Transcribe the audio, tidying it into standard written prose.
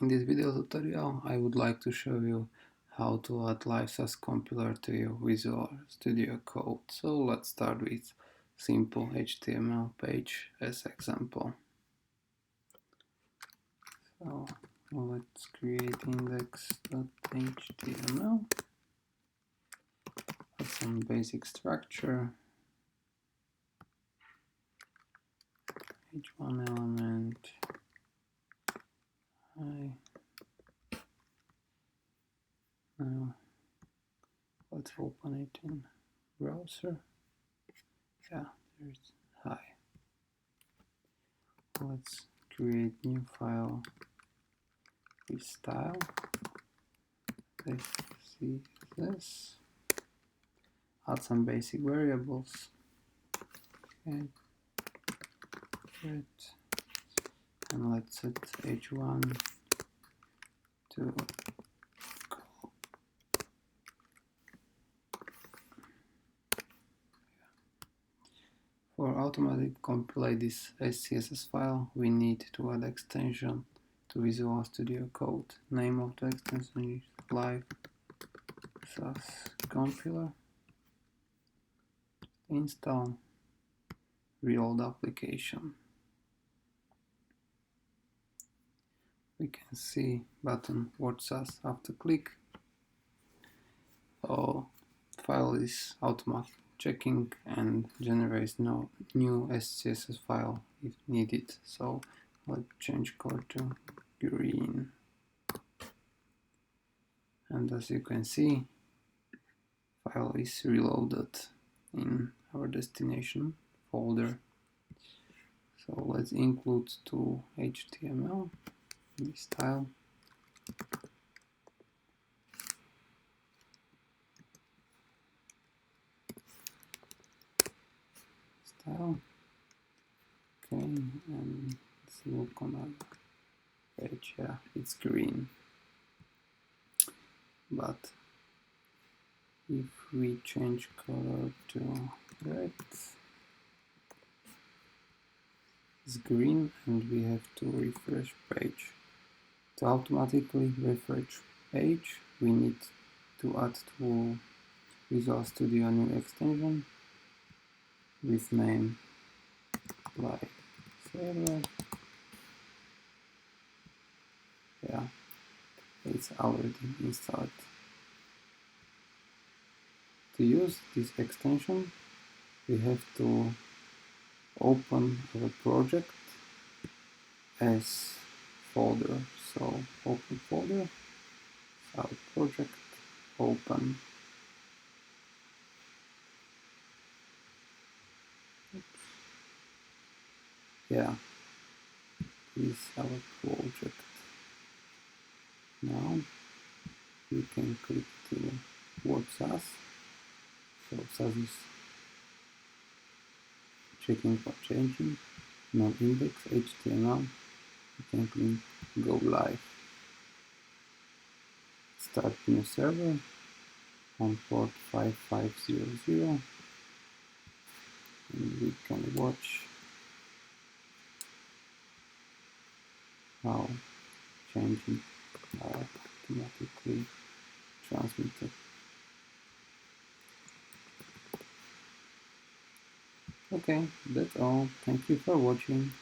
In this video tutorial, I would like to show you how to add live Sass compiler to your Visual Studio Code. So let's start with simple HTML page as example. So let's create index.html, add some basic structure, h1 element, hi. Now let's open it in browser. Yeah, there's hi. Let's create new file with style, scss, add some basic variables, okay, and let's set h1 to call. For automatic compile this scss file, we need to add extension to Visual Studio Code. Name of the extension is live Sass compiler. Install, reload application. We can see button word Sass after click. So file is automatic checking and generates no new scss file if needed. So let's change color to green. And as you can see, file is reloaded in our destination folder. So let's include to HTML this style. Okay, and let's look on our page. Yeah, it's green. But if we change color to red, it's green, and we have to refresh page. To automatically refresh page, we need to add to Visual Studio a new extension with name like server. Yeah, it's already installed. To use this extension, we have to open the project as folder. So open folder, our project, open. Oops. Yeah, this is our project. Now we can click to word Sass. So Sass is checking for changing. Now index HTML. We can click go live. Start new server on port 5500, and we can watch how changing are automatically transmitted. Okay, that's all. Thank you for watching.